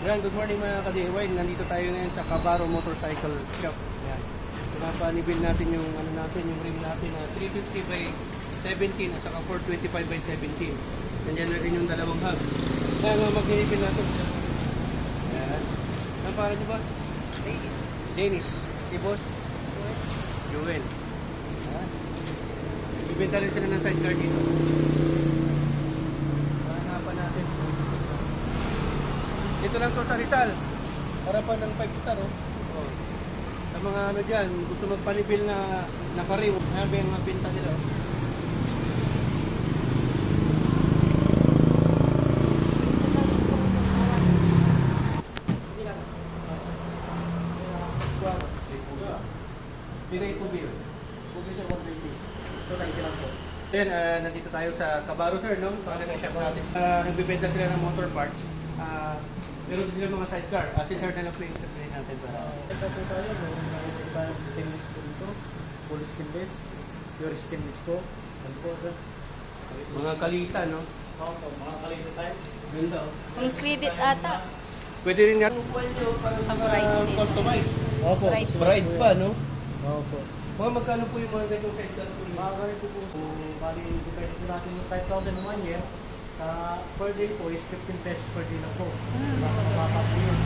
Yan, good morning mga ka-DIY. Nandito tayo ngayon sa Cabaro Motorcycle Shop. Yan. Pinapanibil natin yung yung rim natin na 350 by 17 at saka 425 by 17. Nandiyan na rin yung dalawang hub. Yan, mga magninibil natin. Yan. Ang para nyo ba? Dennis. Dennis. Si Boss? Joel. Yan. Ibenta rin sila ng sidecar dito. Hanapan natin. Ito lang to sa Rizal. Harapan ng 5-star oh. Sa mga ano dyan, gusto magpanibil na nakariw. Ayan ba yung mga pinta nila oh. Pinay po beer. Kubi sa 120. Ito lang lang po. Ayan, nandito tayo sa Cabaro sir, no? Pangalan ng shop natin. Nagbibenta sila ng motor parts. Meron din sila mga sidecar. Si sir na lang po yung interplay natin. Ito po tayo, meron tayong stainless po dito. Full stainless. Pure stainless po. Ano po ito? Mga kalisa, no? Oo, mga kalisa tayo. Ganda oh. Ang credit ata. Pwede rin nga upuan nyo para customize. Opo. Ride pa, no? Opo. Mga magkano po yung mga ganyang sidecar po? Mga ganito po. Bali, depende po natin yung 5,000 naman year. Per day po is 15 pesos per day lang po. Baka po yun.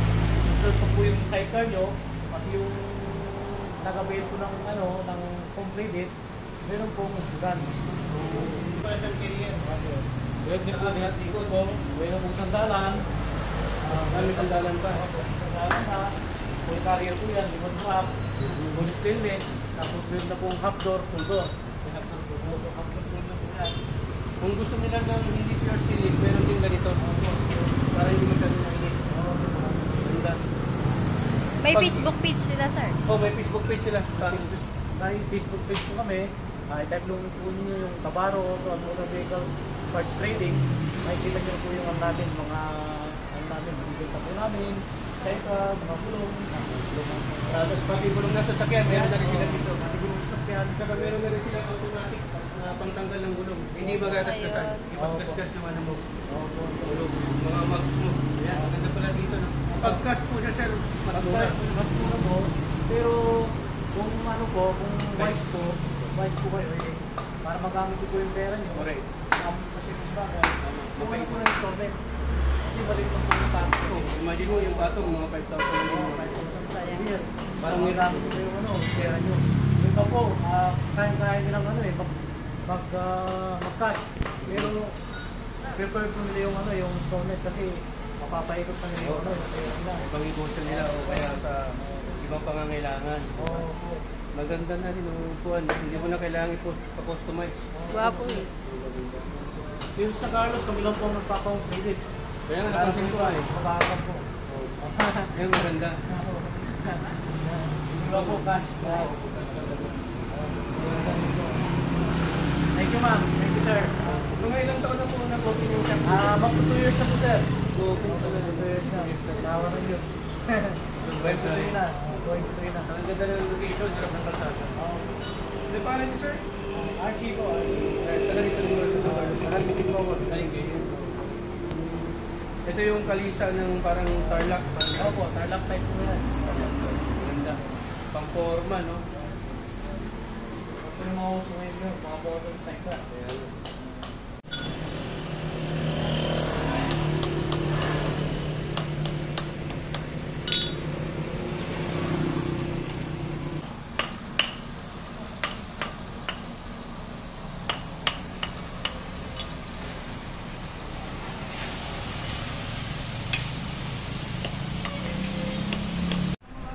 So, ito po yung sidecar nyo, pati yung nag-avail po ng, ng complete, meron pong guns. Para sa carrier. Meron din po natin po, meron pong sandalan. May sandalan pa. Sandalan na. Full carrier po yan, limon wrap, full stainless, tapos meron na pong half door, full door. Half door na po yan. Kung gusto nila ng hindi pure steel, meron din ganito. Para hindi masyadong mainit. Ganda. May Facebook page sila, sir. Oh, may Facebook page sila. Dahil Facebook page po kami, i-type lang po ninyo yung Cabaro Auto and Motor Vehicle Parts Trading. Makikita nyo po yung mga bibenta po namin, mga gulong, Tapos pati gulong na sasakyan, meron na rin sila dito. pati gulong sasakyan. Saka meron na rin sila automatic na pangtanggal ng gulong. Hindi magagasgasan. Ipasgasgas yung ano mo. Gulong. Mga mags mo. Yan. Maganda pala dito. No? Pag-cash po siya, sir, mas mura. Mas mura po. Pero kung wise po kayo para magamit ko po yung pera nyo. Correct. Kasi sa akin, muna po na installment. Kasi balik po yung pato. Imagine mo yung patong, mga 5,000 yung 5,000 sa year. Parang magamit ko yung pera nyo. Yung pa po, kaya nilang mag-cash. Pero prefer po nila yung installment kasi mapapaikot pa nila yung pera nila. Pang-igosyo nila o kaya sa ibang pangangailangan. Oo. Maganda na rin yung upuan. Hindi mo na kailangan ipa-customize. Gwapo eh. Yung sa Carlos, kami lang po magpapang-credit. Kaya nga napansin ko eh. Mabakan po. Yan maganda. Hindi ba po, cash? Thank you, ma'am. Thank you, sir. Mga ilang taon na po na-copy yung shop? Magpo 2 years na po, sir. Copy na pala. 2 years na. Tawa ng Diyos. Going to 3 na. Going to 3 na. Ang ganda ng location, sarap ng kalsada. Ano pangalan niyo, sir? Archie po, Archie. Taga dito ng Lord. Nakalimutin po ako. Galing kayo. Ito yung kalisa ng parang tarlac. Opo, tarlac type po yan. Ganda. Pang-forma, no? Ito yung mga uso ngayon yun, mga bottom type ka. Ayan.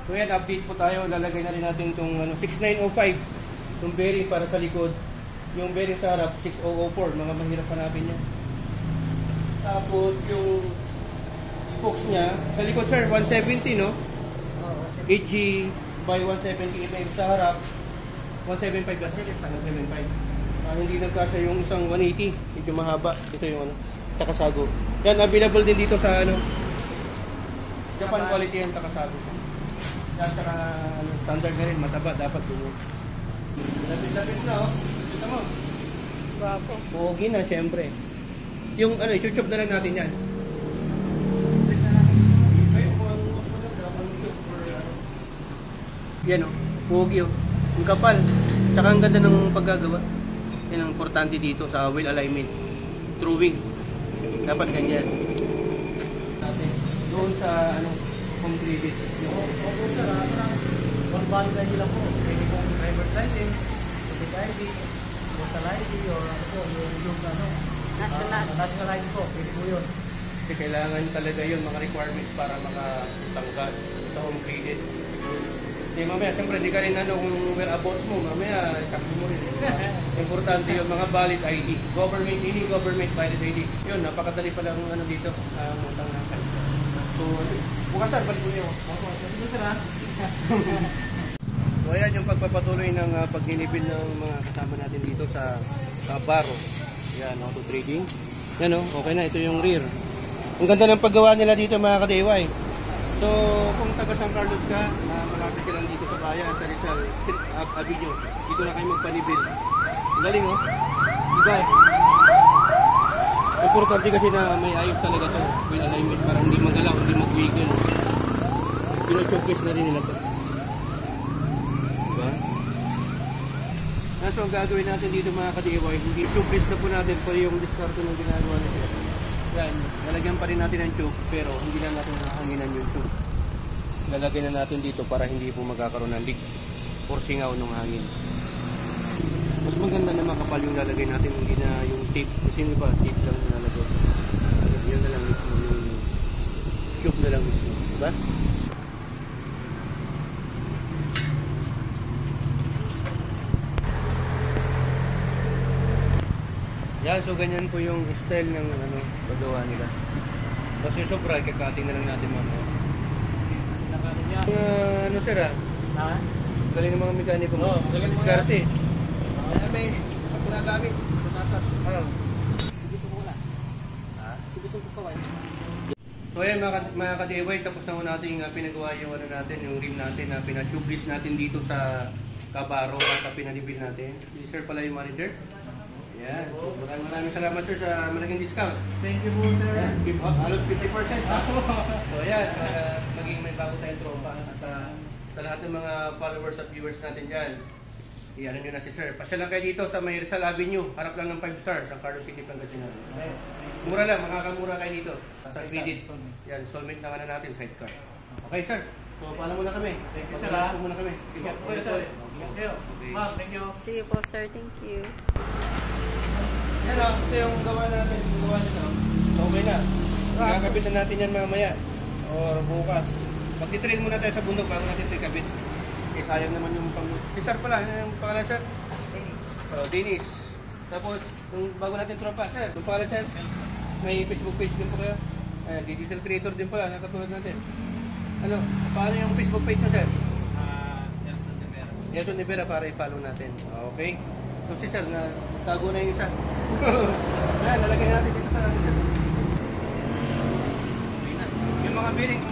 So yan, update po tayo. Lalagay na rin natin itong 6905. Yung bearing para sa likod. Yung bearing sa harap, 6004. Mga mahirap hanapin yan. Tapos yung spokes niya, sa likod sir, 170 no? 8G by 170 mm sa harap. 175 ba? 175. Hindi nagkasya yung isang 180. Medyo mahaba. Ito yung Takasago. Yan, available din dito sa Japan quality yung Takasago. Saka standard na rin, mataba dapat dun. Lapit-lapit na oh. Kita mo. Gwapo. Pogi na syempre. Yung ichuchop na lang natin yan. Ay, Yan oh, pogi oh. Ang kapal. Tsaka ang ganda ng paggagawa. Yan ang importante dito sa wheel alignment. True wing. Dapat ganyan. Doon sa ano, concrete. Opo sir, one valid ID lang po. Pwede pong driver's license, public ID, postal ID, or ano po, yung ano, national ID po, pwede po yun. Kasi kailangan talaga yun, mga requirements para makatanggal sa home credit. Hindi mamaya, siyempre hindi ka rin ano kung whereabouts mo, mamaya takbo mo rin. Importante yun, mga valid ID. Government, any government valid ID. Yun, napakadali pala ang ano dito, utang natin. So, bukas sir, balik mo niyo. Ito sir ha? So ayan yung pagpapatuloy ng pagninibil ng mga kasama natin dito sa Baro. Yan, auto trading. Yan oh, okay na, ito yung rear. Ang ganda ng paggawa nila dito mga ka-DIY. So kung taga San Carlos ka, malapit ka lang dito sa bayan, sa Rizal Street Avenue. Dito na kayo magpanibil. Ang galing oh. Diba? Importante kasi na may ayos talaga to. Wheel alignment para hindi magalaw, hindi mag-wiggle. Pino-showcase na rin nila to. Diba? So ang gagawin natin dito mga ka-DIY, hindi showcase na po natin pa yung discard ng ginagawa nila. Yan, lalagyan pa rin natin ng tube pero hindi na natin nahanginan yung tube. Lalagyan na natin dito para hindi po magkakaroon ng leak or singaw ng hangin. Mas maganda na makapal yung lalagay natin, hindi na yung tape. Kasi yung iba, tape lang nilalagay. Yan na lang mismo, yung tube na lang mismo. Diba? Yan, so ganyan po yung style ng ano, paggawa nila. Kasi sobra, kakating na lang natin mamaya. Nakatin niya. Ano sir ah? Ha? Galing ng mga mekaniko mo. Oo, galing mga- Diskarte. Kaya may pagkinagamit. Patatas. Gusto ko wala. Ha? Gusto ko kawin. So ayan mga ka-DIY, tapos na ko natin pinagawa yung ano natin, yung rim natin na pina-tube grease natin dito sa Kabaro at pinanibil natin. Si sir pala yung manager. Ayan. So, maraming salamat sir sa malaking discount. Thank you po sir. Ayan, halos 50%. Ha? So ayan, maging may bago tayong tropa. At sa lahat ng mga followers at viewers natin dyan, i-ano nyo na si sir. Pasya lang kayo dito sa may Rizal Avenue, harap lang ng 5 star, sa Carlos City, Pangasinan. Okay. Mura lang, makakamura kayo dito. Sa credit. Yan, installment na natin, sidecar. Okay sir, so paalam muna kami. Thank you, sir, Paalam muna kami. Ingat po kayo sir. Ingat kayo. Ma'am, thank you. Sige po, sir. Thank you. Yan o, ito yung gawa natin. Yung gawa nyo. Okay na. Ikakabit na natin yan mamaya. Or bukas. Magtitrain muna tayo sa bundok bago natin ito ikabit. Eh, sayang naman yung pang... Si sir pala, ano yung pangalan sir? Dennis. Oh, Dennis. Tapos, yung bago natin tropa, sir. Yung pangalan sir? May Facebook page din po kayo. Digital creator din pala, nakatulad natin. Ano, paano yung Facebook page mo sir? Nelson de Vera. Nelson de Vera para i-follow natin. Okay. So si sir, tago na yung isa. Ayan, lalagyan natin dito sa... Okay na. Yung mga bearing,